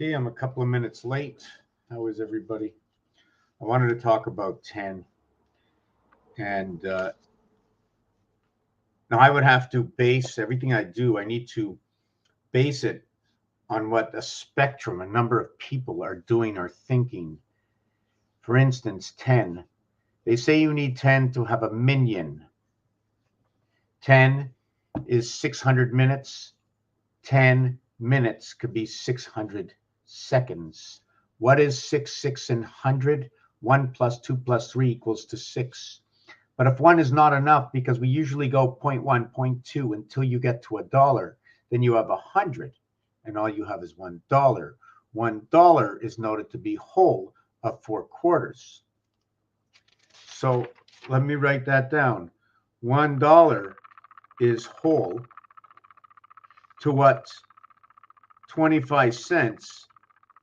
Okay, I'm a couple of minutes late. How is everybody? I wanted to talk about 10. And now I would have to base everything I do, I need to base it on what a spectrum, a number of people are doing or thinking. For instance, 10. They say you need 10 to have a minion. 10 is 600 minutes. 10 minutes could be 600 seconds. What is 6 and 100? 1 plus 2 plus 3 equals to 6. But if 1 is not enough, because we usually go 0.1, 0.2 until you get to $1, then you have 100, and all you have is $1. $1 is noted to be whole of 4 quarters. So let me write that down. $1 is whole to what 25 cents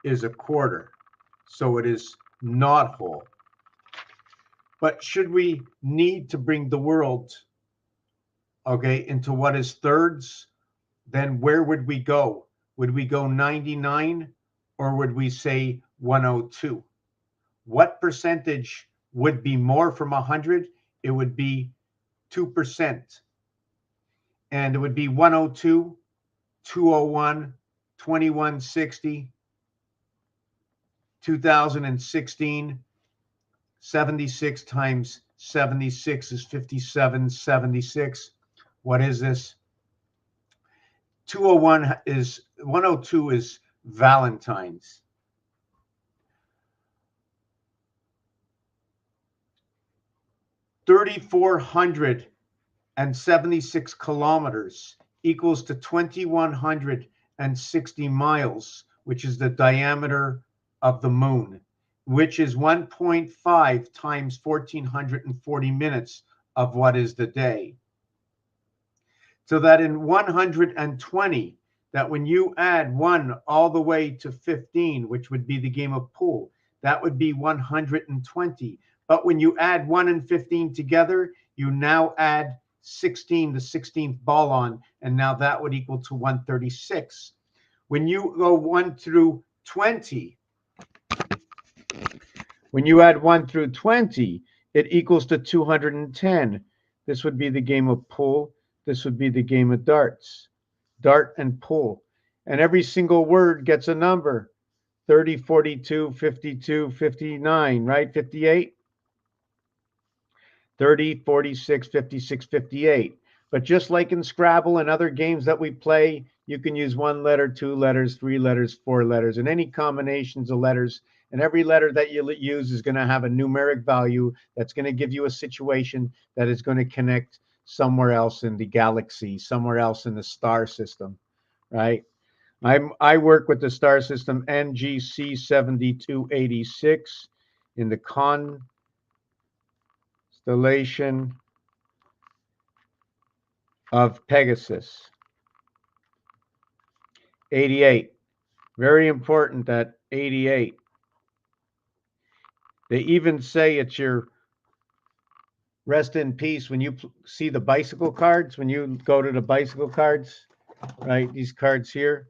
is a quarter. So it is not whole. But should we need to bring the world, okay, into what is thirds, then where would we go? Would we go 99 or would we say 102? What percentage would be more from 100? It would be 2%. And it would be 102, 201, 2160, 2016, 76 times 76 is 5776. What is this? 201 is 102 is Valentine's. 3,476 kilometers equals to 2,160 miles, which is the diameter of the moon, which is 1.5 times 1,440 minutes of what is the day. So that in 120, that when you add 1 all the way to 15, which would be the game of pool, that would be 120. But when you add 1 and 15 together, you now add 16, the 16th ball on, and now that would equal to 136. When you go 1 through 20, when you add 1 through 20, it equals to 210. This would be the game of pool. This would be the game of darts. Dart and pool. And every single word gets a number. 30, 42, 52, 59, right? 58? 30, 46, 56, 58. But just like in Scrabble and other games that we play, you can use 1 letter, 2 letters, 3 letters, 4 letters, and any combinations of letters. And every letter that you use is going to have a numeric value that's going to give you a situation that is going to connect somewhere else in the galaxy, somewhere else in the star system, right? I work with the star system NGC 7286 in the constellation of Pegasus. 88. Very important, that 88. They even say it's your rest in peace when you see the bicycle cards, when you go to the bicycle cards, right? These cards here.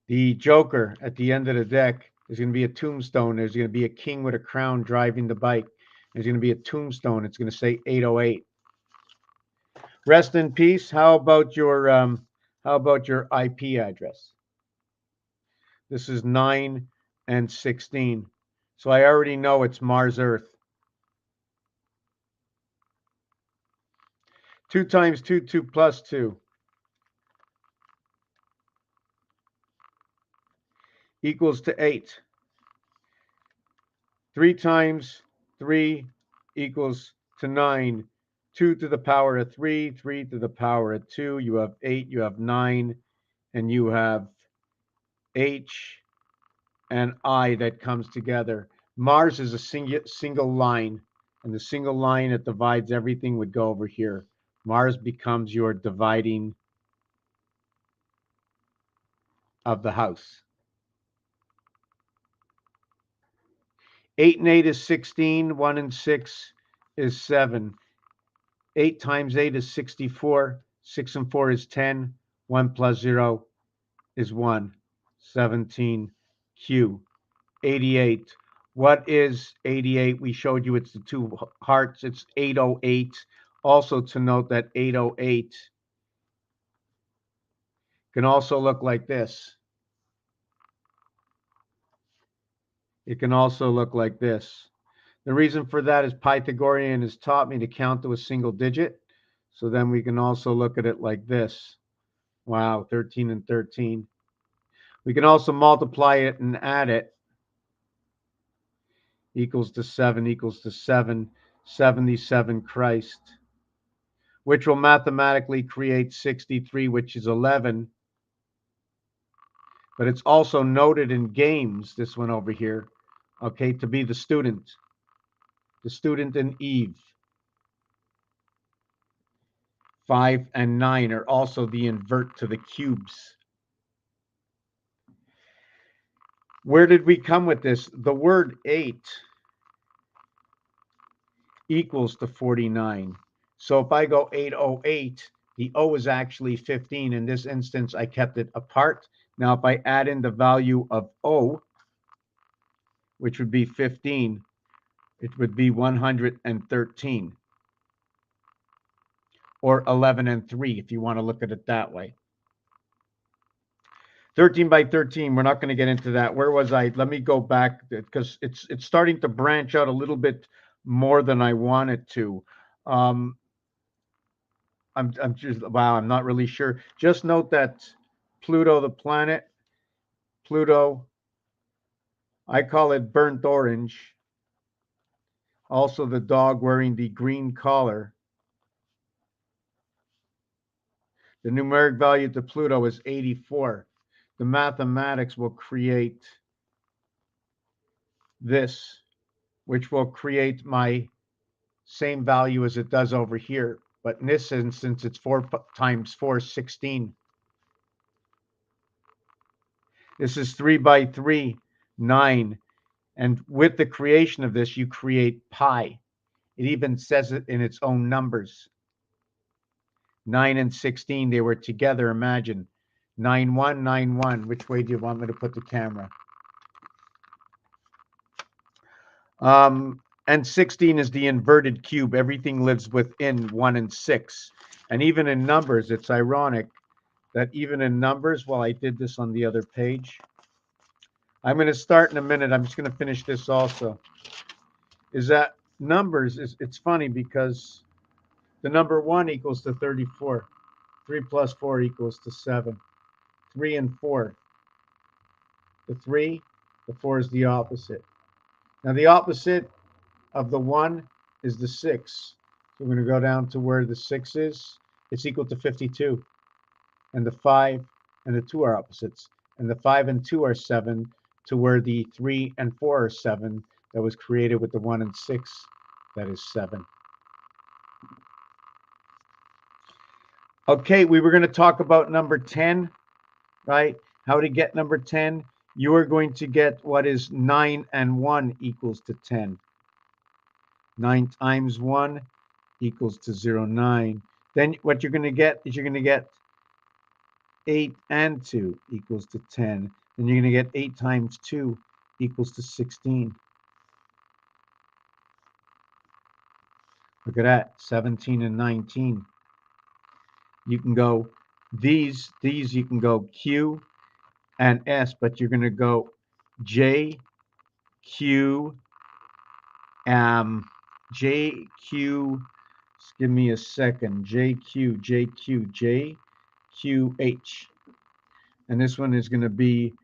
The Joker at the end of the deck, there's going to be a tombstone. There's going to be a king with a crown driving the bike. There's going to be a tombstone. It's going to say 808. Rest in peace. How about your IP address? This is 9 and 16. So I already know it's Mars Earth. 2 times 2, 2 plus 2. Equals to 8. 3 times 3 equals to 9. 2 to the power of 3, 3 to the power of 2. You have 8, you have 9, and you have H and I that comes together. Mars is a single line, and the single line that divides everything would go over here. Mars becomes your dividing of the house. 8 and 8 is 16. 1 and 6 is 7. 8 times 8 is 64. 6 and 4 is 10. 1 plus 0 is 1. 17, Q. 88. What is 88? We showed you it's the two hearts. It's 808. Also to note that 808 can also look like this. It can also look like this. The reason for that is Pythagorean has taught me to count to a single digit. So then we can also look at it like this. Wow, 13 and 13. We can also multiply it and add it. Equals to 7 equals to 7. 77 Christ. Which will mathematically create 63, which is 11. But it's also noted in games, this one over here, okay, to be the student. The student and Eve. 5 and 9 are also the invert to the cubes. Where did we come with this? The word 8 equals to 49. So if I go 808, the O is actually 15. In this instance, I kept it apart. Now, if I add in the value of O, which would be 15, it would be 113. Or 11 and 3, if you want to look at it that way. 13 by 13, we're not going to get into that. Where was I? Let me go back because it's starting to branch out a little bit more than I want it to. I'm just, wow, I'm not really sure. Just note that Pluto, the planet, Pluto, I call it burnt orange. Also the dog wearing the green collar. The numeric value to Pluto is 84. The mathematics will create this, which will create my same value as it does over here. But in this instance, it's 4 times 4, 16. This is 3 by 3, 9. And with the creation of this, you create pi. It even says it in its own numbers. 9 and 16, they were together, imagine. 9, 1, 9, 1. Which way do you want me to put the camera? And 16 is the inverted cube. Everything lives within 1 and 6. And even in numbers, it's ironic that even in numbers, well, I did this on the other page. I'm going to start in a minute. I'm just going to finish this also. Is that numbers, it's funny because the number 1 equals to 34. 3 plus 4 equals to 7. 3 and 4. The 3, the 4 is the opposite. Now, the opposite of the 1 is the 6. So we're going to go down to where the 6 is. It's equal to 52. And the 5 and the 2 are opposites. And the 5 and 2 are 7 to where the 3 and 4 are 7 that was created with the 1 and 6. That is 7. Okay, we were going to talk about number 10, right? How to get number 10. You are going to get what is 9 and 1 equals to 10. 9 times 1 equals to 0, 9. Then what you're going to get is you're going to get 8 and 2 equals to 10. Then you're going to get 8 times 2 equals to 16. Look at that, 17 and 19. You can go these you can go Q and S, but you're going to go J, Q, J, Q, just give me a second, J, Q, J, Q, J, Q, H. And this one is going to be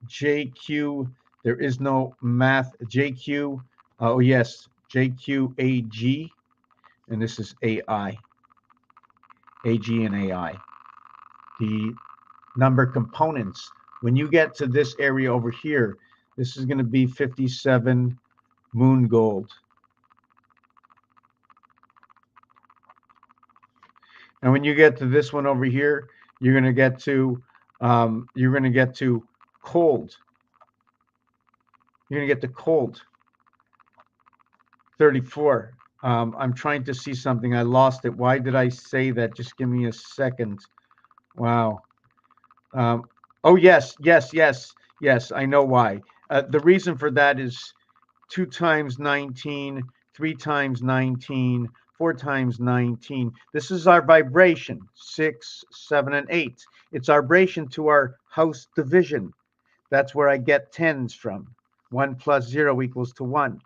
JQ. There is no math. JQ. Oh, yes. JQAG. And this is AI. AG and AI. The number components. When you get to this area over here, this is going to be 57 moon gold. And when you get to this one over here, you're going to get to cold. You're going to get to cold. 34. I'm trying to see something. I lost it. Why did I say that? Just give me a second. Wow. Oh, yes, yes, yes, yes. I know why. The reason for that is 2 times 19, 3 times 19, 4 times 19. This is our vibration, 6, 7, and 8. It's our vibration to our house division. That's where I get tens from. 1 plus 0 equals to 1.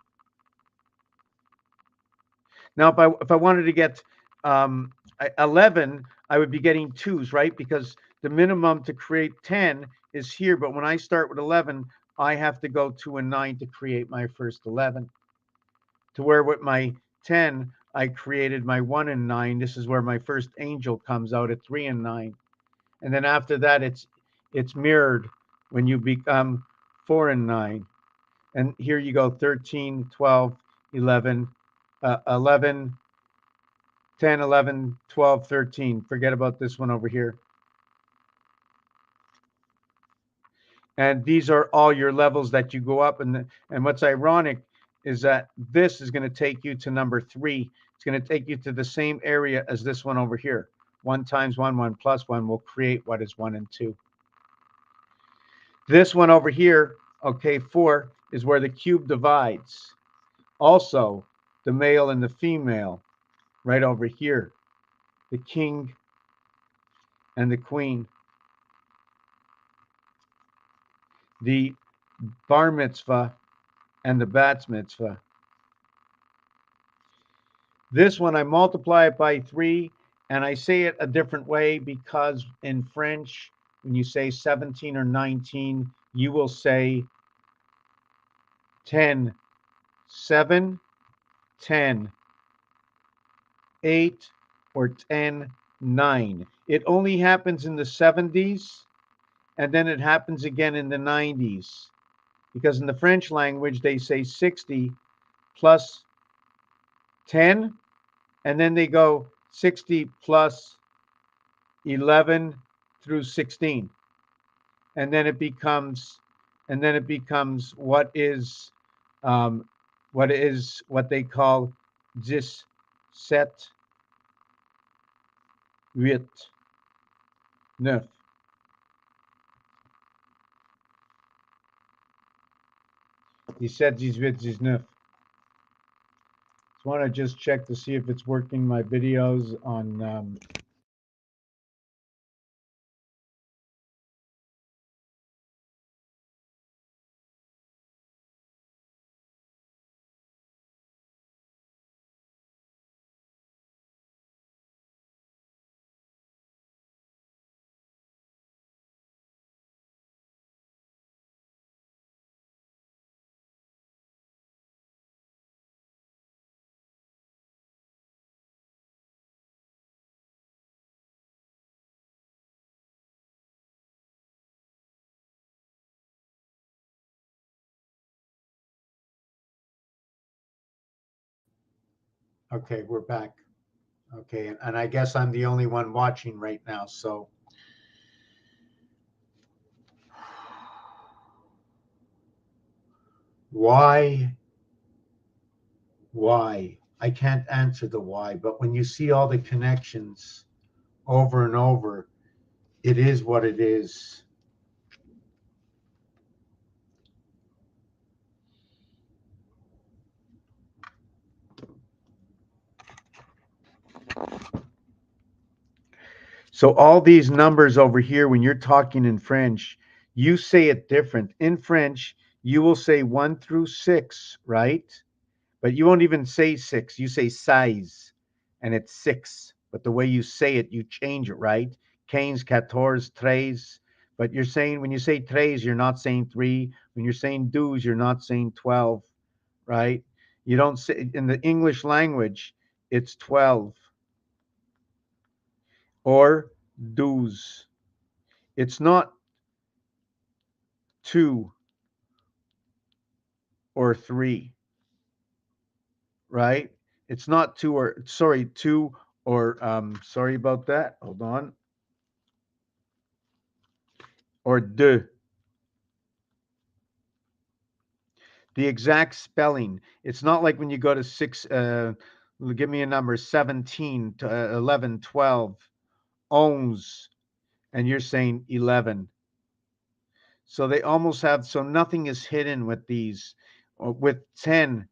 Now, if I wanted to get 11, I would be getting twos, right? Because the minimum to create 10 is here. But when I start with 11, I have to go 2 and 9 to create my first 11. To where with my 10, I created my 1 and 9. This is where my first angel comes out at 3 and 9. And then after that, it's mirrored when you become 4 and 9. And here you go 13, 12, 11, 11, 10, 11, 12, 13. Forget about this one over here. And these are all your levels that you go up. And what's ironic is that this is going to take you to number 3. It's going to take you to the same area as this one over here. 1 times 1, 1 plus 1 will create what is 1 and 2. This one over here, okay, 4, is where the cube divides. Also, the male and the female, right over here. The king and the queen. The bar mitzvah and the bat mitzvah. This one, I multiply it by 3, and I say it a different way because in French, when you say 17 or 19, you will say 10, 7, 10, 8, or 10, 9. It only happens in the 70s, and then it happens again in the 90s. Because in the French language, they say 60 plus 10, and then they go 60 plus 11 through 16. And then it becomes what is what they call 17, 8, 9. 17, 18, 19. I want to just check to see if it's working my videos on Okay, we're back. Okay, and I guess I'm the only one watching right now, so why? I can't answer the why, but when you see all the connections over and over, it is what it is. So all these numbers over here, when you're talking in French, you say it different. In French, you will say 1 through 6, right? But you won't even say 6. You say size, and it's 6. But the way you say it, you change it, right? 15, 14, 13. But you're saying, when you say 13, you're not saying 3. When you're saying 12, you're not saying 12, right? You don't say, in the English language, it's 12 or 12. It's not 2 or 3, right? It's not 2 or, sorry, 2 or, sorry about that. Hold on. Or deux. The exact spelling. It's not like when you go to 6, give me a number, 17, 11, 12, 11. and you're saying 11. So they almost have, so nothing is hidden with these. With 10,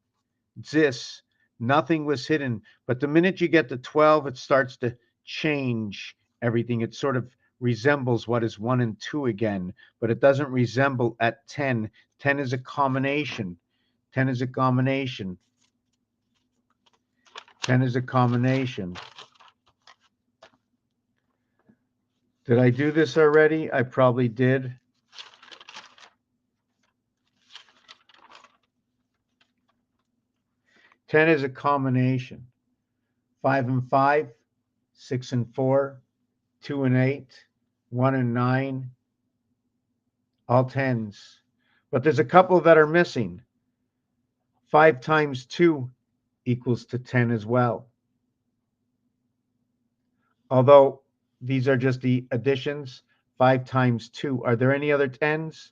this, nothing was hidden. But the minute you get to 12, it starts to change everything. It sort of resembles what is 1 and 2 again, but it doesn't resemble at 10. 10 is a combination. 10 is a combination. 10 is a combination. Did I do this already? I probably did. Ten is a combination. 5 and 5, 6 and 4, 2 and 8, 1 and 9, all tens. But there's a couple that are missing. 5 times 2 equals to 10 as well. Although these are just the additions, 5 times 2. Are there any other tens?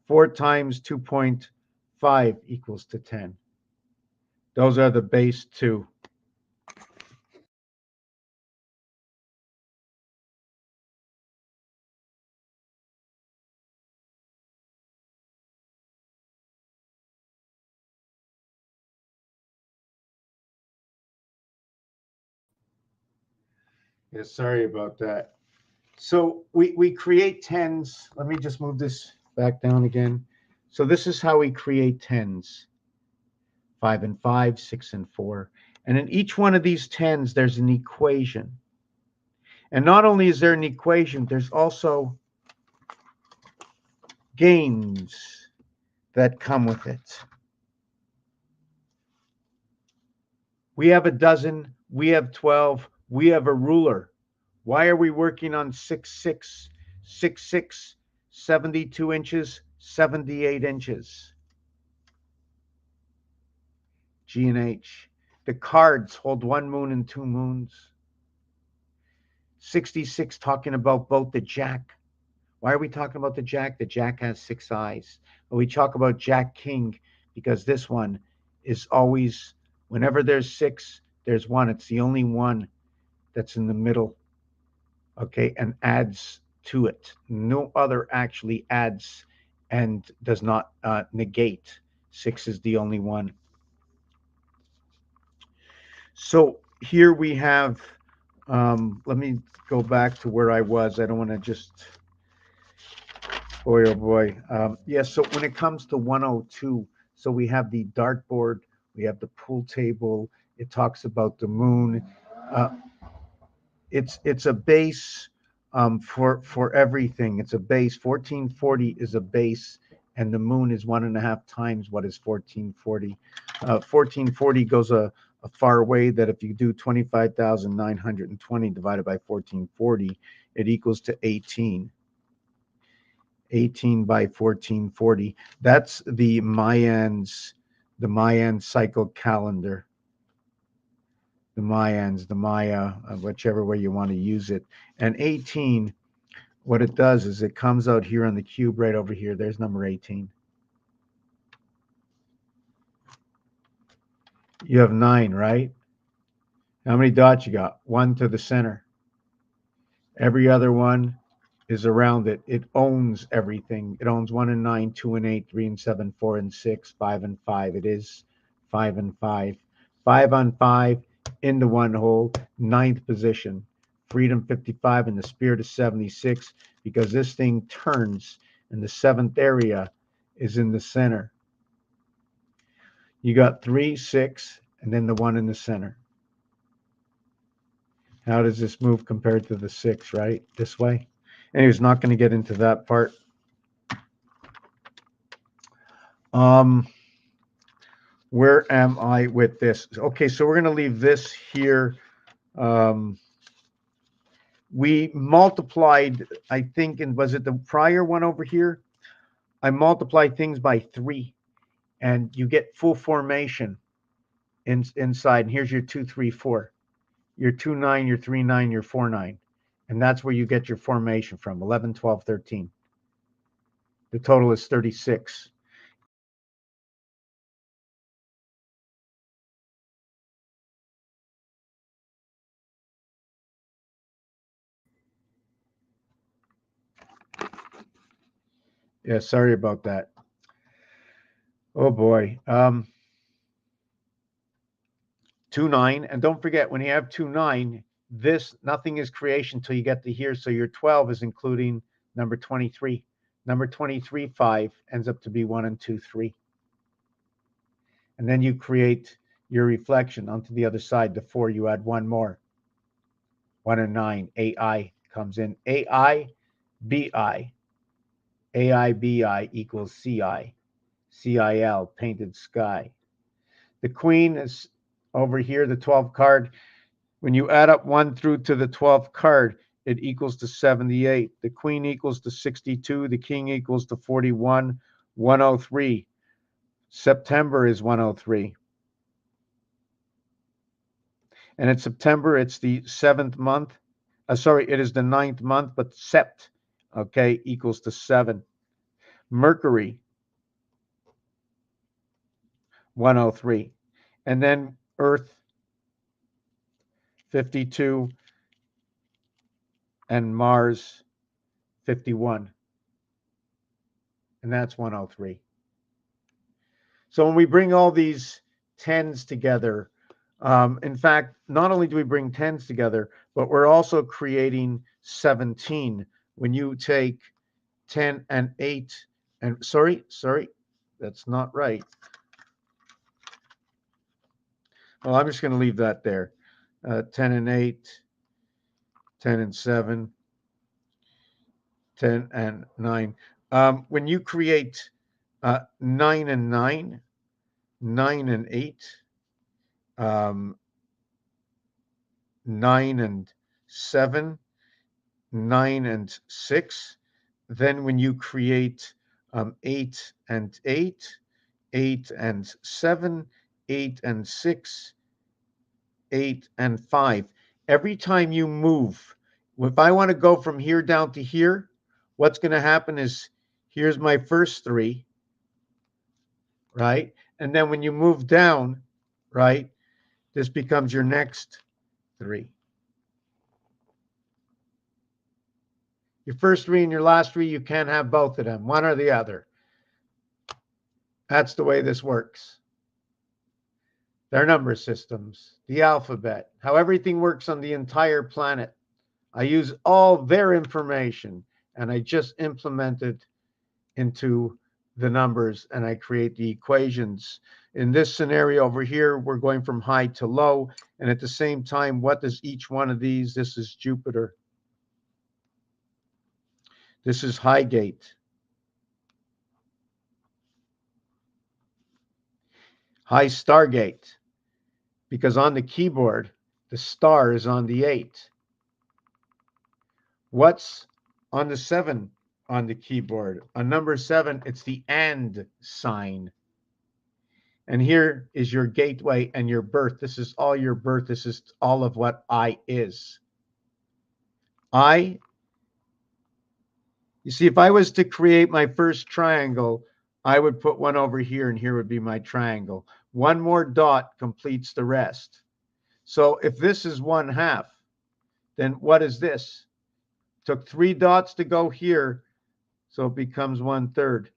4 times 2.5 equals to 10. Those are the base 2. Yeah, sorry about that. So we create tens. Let me just move this back down again. So this is how we create tens. 5 and 5, 6 and 4. And in each one of these tens, there's an equation. And not only is there an equation, there's also gains that come with it. We have a dozen, we have 12, we have a ruler. Why are we working on 6, 6, 6, 6, 72 inches, 78 inches? G and H. The cards hold 1 moon and 2 moons. 66 talking about both the jack. Why are we talking about the jack? The jack has 6 eyes. But we talk about Jack King because this one is always, whenever there's 6, there's 1. It's the only one that's in the middle, okay, and adds to it. No other actually adds and does not negate. 6 is the only one. So here we have, let me go back to where I was. I don't want to just, boy, oh boy. Yes, so when it comes to 102, so we have the dartboard, we have the pool table, it talks about the moon. Uh, it's a base for everything. It's a base. 1440 is a base, and the moon is 1.5 times what is 1440. 1440 goes a far way that if you do 25,920 divided by 1440, it equals to 18. 18 by 1440. That's the Mayan cycle calendar. The Mayans, the Maya, whichever way you want to use it. And 18, what it does is it comes out here on the cube right over here. There's number 18. You have 9, right? How many dots you got? 1 to the center. Every other one is around it. It owns everything. It owns 1 and 9, 2 and 8, 3 and 7, 4 and 6, 5 and 5. It is 5 and 5. 5 on 5 into 1 hole, ninth position. Freedom 55 and the Spirit is 76 because this thing turns and the 7th area is in the center. You got 3, 6, and then the 1 in the center. How does this move compared to the 6, right? This way. Anyways, not going to get into that part. Where am I with this? Okay, so we're going to leave this here. We multiplied, I think, and was it the prior one over here? I multiplied things by 3, and you get full formation inside. And here's your 2, 3, 4. Your 2, 9, your 3, 9, your 4, 9. And that's where you get your formation from, 11, 12, 13. The total is 36. Yeah, sorry about that. Oh boy. 2 9. And don't forget, when you have 2 9, this nothing is creation till you get to here. So your 12 is including number 23. Number 23, 5 ends up to be 1 and 2, 3. And then you create your reflection onto the other side. The 4, you add one more. 1 and 9. AI comes in. AI, BI. AI, BI equals CI. CIL, painted sky. The queen is over here, the 12th card. When you add up 1 through to the 12th card, it equals to 78. The queen equals to 62. The king equals to 41. 103. September is 103. And in September, it's the 7th month. It is the 9th month, but sept, okay, equals to 7. Mercury, 103. And then Earth, 52. And Mars, 51. And that's 103. So when we bring all these tens together, in fact, not only do we bring tens together, but we're also creating 17. When you take 10 and 8, and sorry, that's not right. Well, I'm just going to leave that there. 10 and 8, 10 and 7, 10 and 9. When you create 9 and 9, 9 and 8, 9 and 7, 9 and 6. Then when you create 8 and 8, 8 and 7, 8 and 6, 8 and 5. Every time you move, if I want to go from here down to here, what's going to happen is here's my first 3, right? And then when you move down, right, this becomes your next 3. Your first 3 and your last 3, you can't have both of them, one or the other. That's the way this works. Their number systems, the alphabet, how everything works on the entire planet. I use all their information and I just implement it into the numbers and I create the equations. In this scenario over here, we're going from high to low. And at the same time, what does each one of these? This is Jupiter. This is Highgate. High Stargate. Because on the keyboard, the star is on the 8. What's on the 7 on the keyboard? On number 7, it's the and sign. And here is your gateway and your birth. This is all your birth. This is all of what I is. You see, if I was to create my first triangle, I would put one over here and here would be my triangle. One more dot completes the rest. So if this is 1/2, then what is this? Took 3 dots to go here, so it becomes 1/3.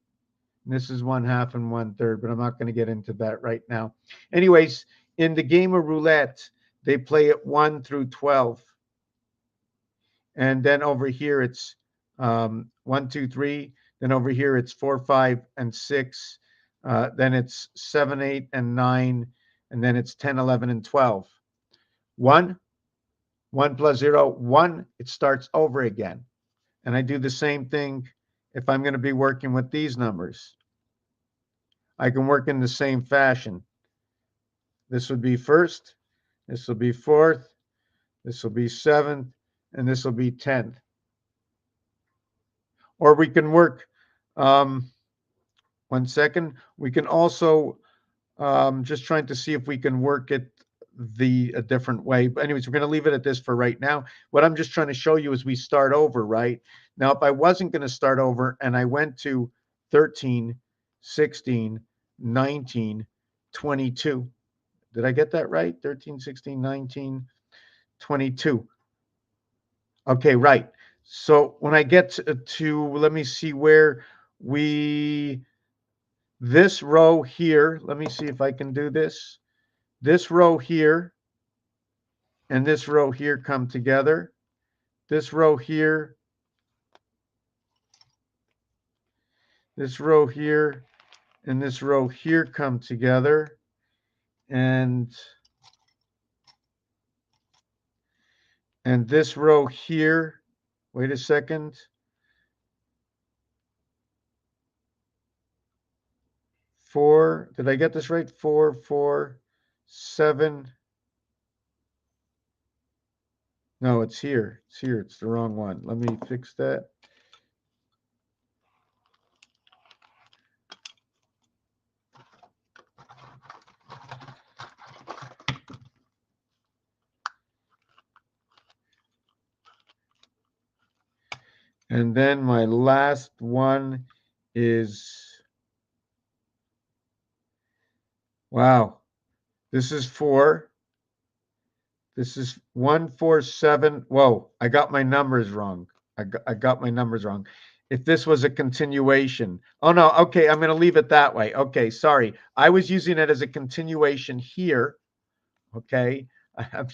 And this is 1/2 and 1/3, but I'm not going to get into that right now. Anyways, in the game of roulette, they play it 1 through 12. And then over here, it's 1, 2, 3. Then over here, it's 4, 5, and 6. Then it's 7, 8, and 9. And then it's 10, 11, and 12. 1 plus 0, 1. It starts over again. And I do the same thing if I'm going to be working with these numbers. I can work in the same fashion. This would be first. This will be fourth. This will be 7th. And this will be 10th. Or we can work, 1 second. We can also, just trying to see if we can work it a different way. But anyways, we're going to leave it at this for right now. What I'm just trying to show you is we start over, right? Now, if I wasn't going to start over and I went to 13, 16, 19, 22. Did I get that right? 13, 16, 19, 22. Okay, right. So when I get to let me see where this row here, let me see if I can do this. This row here and this row here come together. This row here, this row here, and this row here come together. And this row here, wait a second. Four, did I get this right? 4, 4, 7. No, it's here. It's here. It's the wrong one. Let me fix that. And then my last one is, wow, this is 4. This is 1, 4, 7. Whoa, I got my numbers wrong. I got my numbers wrong. If this was a continuation. Oh, no. Okay, I'm going to leave it that way. Okay, sorry. I was using it as a continuation here. Okay, I'm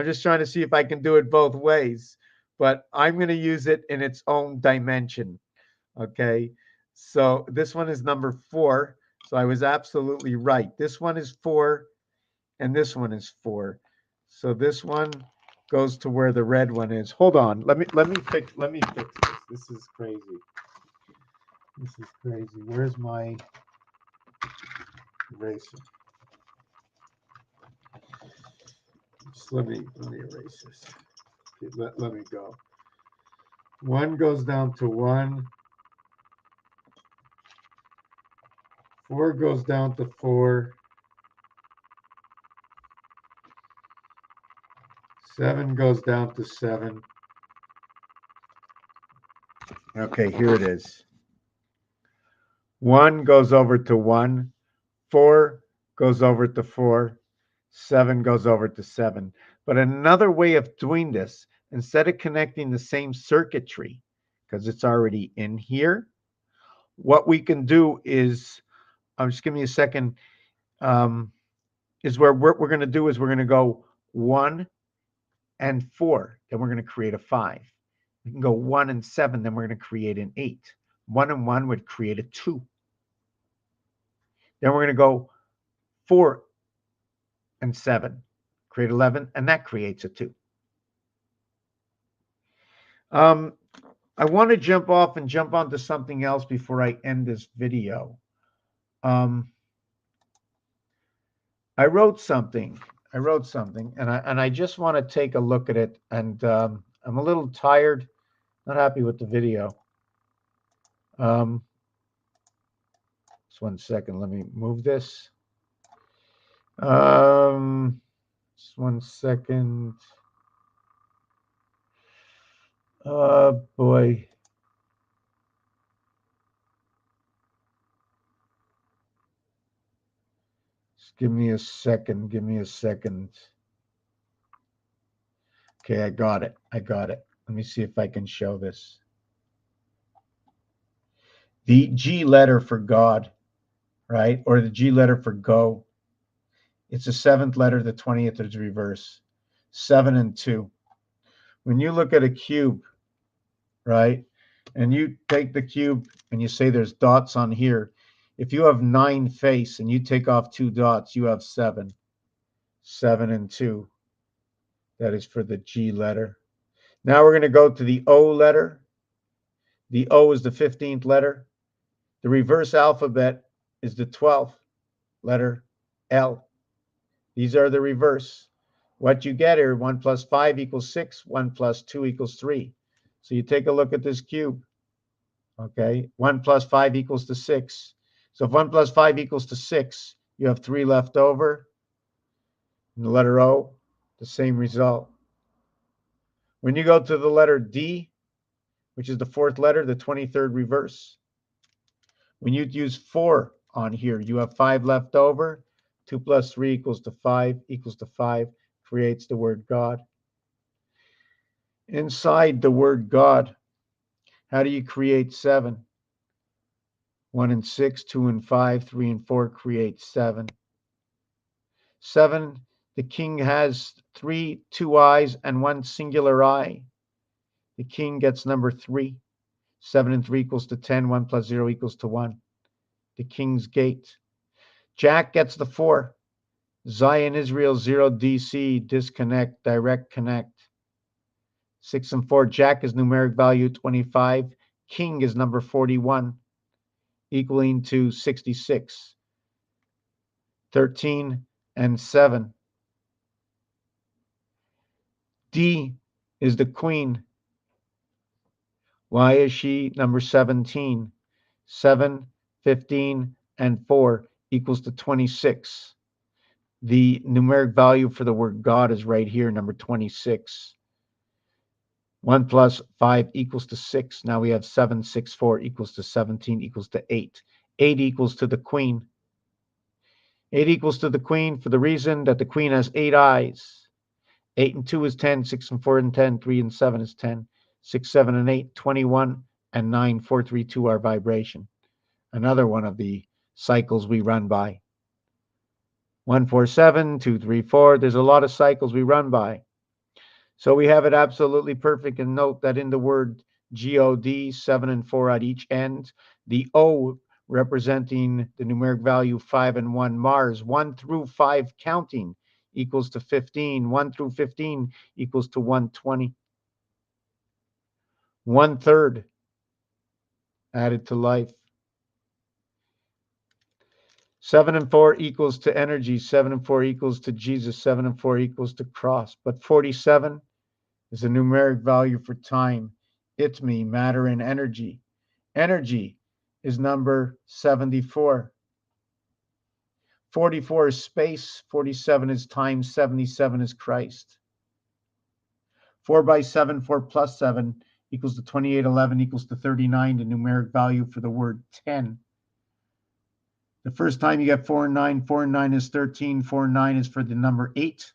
just trying to see if I can do it both ways, but I'm going to use it in its own dimension. Okay, so this one is number 4. So I was absolutely right. This one is 4, and this one is 4. So this one goes to where the red one is. Hold on. Let me fix this. This is crazy. This is crazy. Where's my eraser? Just let me erase this. Okay, let me go. 1 goes down to 1. 4 goes down to 4. 7 goes down to 7. Okay, here it is. 1 goes over to 1. 4 goes over to 4. 7 goes over to 7. But another way of doing this, instead of connecting the same circuitry, because it's already in here, what we can do is, just give me a second, is where we're going to do is we're going to go 1 and 4, then we're going to create a 5. We can go 1 and 7, then we're going to create an 8. 1 and 1 would create a 2. Then we're going to go 4 and 7, create 11, and that creates a 2. I want to jump off and jump onto something else before I end this video. I wrote something, and I just want to take a look at it. And I'm a little tired, not happy with the video. Just 1 second. Let me move this. Just 1 second. Oh boy. Just give me a second. Give me a second. Okay, I got it. I got it. Let me see if I can show this. The G letter for God, right? Or the G letter for go. It's the 7th letter, the 20th is reverse. 7 and 2. When you look at a cube, right? And you take the cube and you say there's dots on here. If you have 9 face and you take off 2 dots, you have 7. 7 and 2. That is for the G letter. Now we're going to go to the O letter. The O is the 15th letter. The reverse alphabet is the 12th letter, L. These are the reverse. What you get here, 1 plus 5 equals 6. 1 plus 2 equals 3. So you take a look at this cube. Okay, 1 plus 5 equals to 6. So if 1 plus 5 equals to 6, you have 3 left over. And the letter O, the same result. When you go to the letter D, which is the 4th letter, the 23rd reverse, when you use 4 on here, you have 5 left over. 2 plus 3 equals to 5, creates the word God. Inside the word God, how do you create 7? 1 and 6, 2 and 5, 3 and 4 create 7. 7, the king has 2 eyes and 1 singular eye. The king gets number 3. 7 and 3 equals to 10. 1 plus 0 equals to 1. The king's gate. Jack gets the 4. Zion, Israel, 0, DC, disconnect, direct connect. 6 and 4, Jack is numeric value 25. King is number 41, equaling to 66. 13 and 7. D is the queen. Why is she number 17? 7, 15, and 4 equals to 26. The numeric value for the word God is right here, number 26. 1 plus 5 equals to 6. Now we have 7, 6, 4 equals to 17 equals to 8. 8 equals to the queen. 8 equals to the queen for the reason that the queen has 8 eyes. 8 and 2 is 10, 6 and 4 and 10, 3 and 7 is 10, 6, 7 and 8, 21, and 9, 4, 3, 2 are vibration. Another one of the cycles we run by. 1, 4, 7, 2, 3, 4. There's a lot of cycles we run by. So we have it absolutely perfect. And note that in the word God, 7 and 4 at each end, the O representing the numeric value 5 and 1, Mars, 1 through 5 counting equals to 15. 1 through 15 equals to 120. 1/3 added to life. 7 and 4 equals to energy. 7 and 4 equals to Jesus. 7 and 4 equals to cross. But 47 is a numeric value for time. It's me, matter, and energy. Energy is number 74. 44 is space. 47 is time. 77 is Christ. 4 by 7, 4 plus 7 equals to 28. 11 equals to 39. The numeric value for the word 10. The first time you get 4 and 9. 4 and 9 is 13. 4 and 9 is for the number 8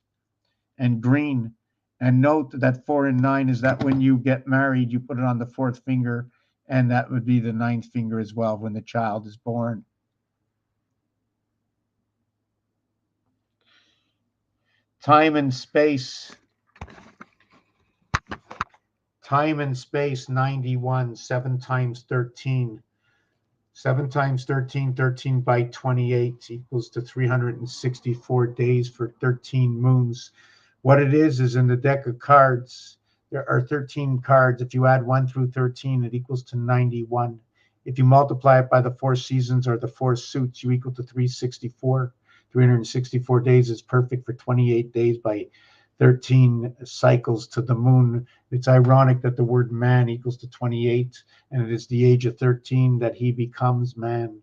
and green. And note that 4 and 9 is that when you get married, you put it on the 4th finger, and that would be the 9th finger as well when the child is born. Time and space. Time and space, 91. 7 times 13. 7 times 13, 13 by 28 equals to 364 days for 13 moons. What it is in the deck of cards, there are 13 cards. If you add 1 through 13, it equals to 91. If you multiply it by the 4 seasons or the 4 suits, you equal to 364. 364 days is perfect for 28 days by 13 cycles to the moon. It's ironic that the word man equals to 28, and it is the age of 13 that he becomes man.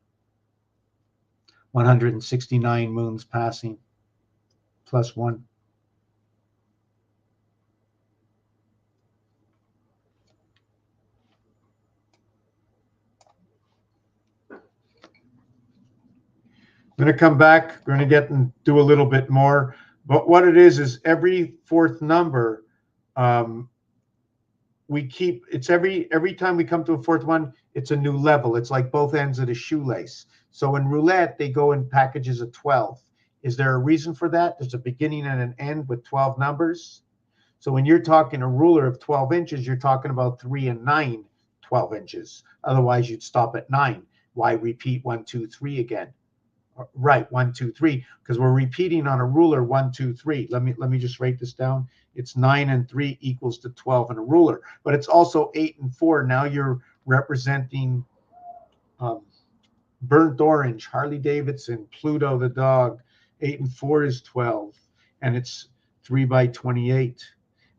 169 moons passing, plus 1. I'm going to come back. We're going to get and do a little bit more. But what it is every 4th number, we keep, it's every time we come to a 4th one, it's a new level. It's like both ends of the shoelace. So in roulette, they go in packages of 12. Is there a reason for that? There's a beginning and an end with 12 numbers. So when you're talking a ruler of 12 inches, you're talking about 3 and 9, 12 inches. Otherwise, you'd stop at 9. Why repeat 1, 2, 3 again? Right, 1, 2, 3, because we're repeating on a ruler 1, 2, 3. Let me just write this down. It's 9 and 3 equals to 12 in a ruler, but it's also 8 and 4. Now you're representing burnt orange, Harley Davidson, Pluto the dog. 8 and 4 is 12, and it's 3 by 28.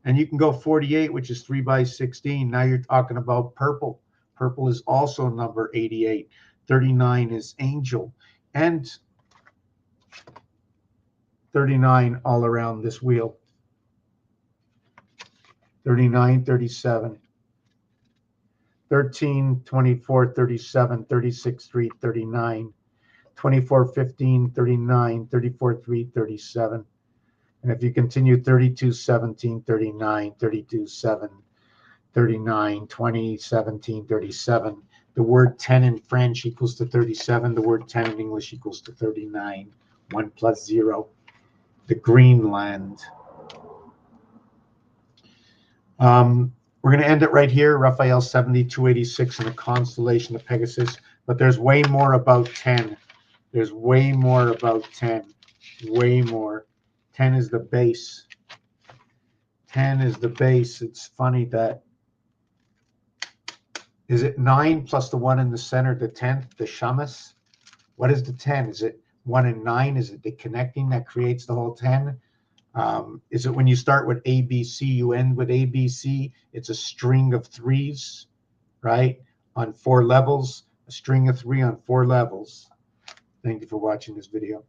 And you can go 48, which is 3 by 16. Now you're talking about purple. Purple is also number 88. 39 is angel. And 39 all around this wheel. 39, 37, 13, 24, 37, 36, 3, 39, 24, 15, 39, 34, 3, 37. And if you continue 32, 17, 39, 32, 7, 39, 20, 17, 37. The word 10 in French equals to 37. The word 10 in English equals to 39. 1 plus 0. The Greenland. We're going to end it right here. Raphael 7286 in the constellation of Pegasus. But there's way more about 10. There's way more about 10. Way more. 10 is the base. 10 is the base. It's funny that, is it 9 plus the 1 in the center, the 10th, the shamus? What is the 10? Is it 1 and 9? Is it the connecting that creates the whole 10? Is it when you start with ABC, you end with ABC? It's a string of threes, right? On 4 levels, a string of 3 on 4 levels. Thank you for watching this video.